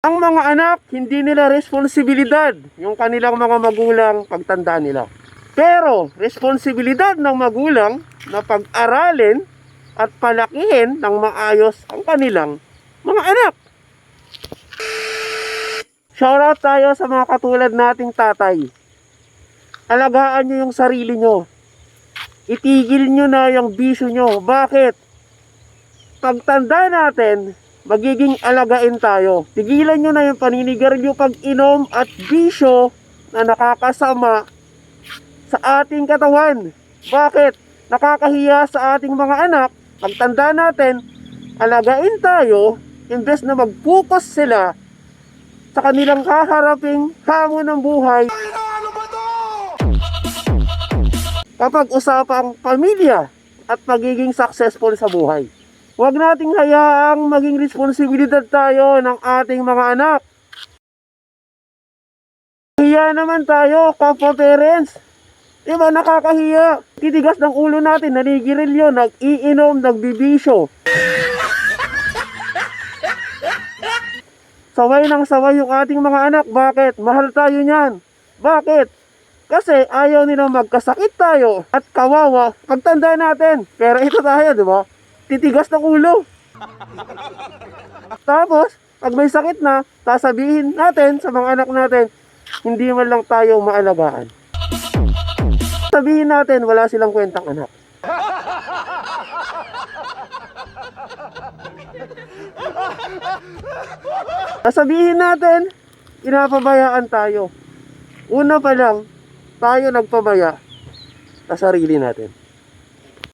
Ang mga anak, hindi nila responsibilidad yung kanilang mga magulang pagtanda nila. Pero, responsibilidad ng magulang na pag-aralin at palakihin ng maayos ang kanilang mga anak. Shoutout tayo sa mga katulad nating tatay. Alagaan nyo yung sarili nyo. Itigil nyo na yung bisyo nyo. Bakit? Pagtanda natin, magiging alagain tayo. Tigilan nyo na yung paninigarilyo, pag-inom at bisyo na nakakasama sa ating katawan. Bakit? Nakakahiya sa ating mga anak. Pagtanda natin, alagain tayo, imbes na mag-focus sila sa kanilang kaharaping hamon ng buhay. Kapag usapang pamilya at pagiging successful sa buhay, huwag nating hayaang maging responsibilidad tayo ng ating mga anak. Hiya naman tayo, kapwa parents. Diba, nakakahiya. Titigas ng ulo natin, nanigirilyo, nag-iinom, nagbibisyo. Saway ng saway yung ating mga anak. Bakit? Mahal tayo niyan. Bakit? Kasi ayaw nilang magkasakit tayo at kawawa pagtanda natin. Pero ito tayo, di ba? Titigas ng ulo. Tapos, pag may sakit na, sasabihin natin sa mga anak natin, hindi man lang tayo maalagaan. Sabihin natin, wala silang kwentang anak. Sasabihin natin, inapabayaan tayo. Una pa lang, tayo nagpabaya sa sarili natin.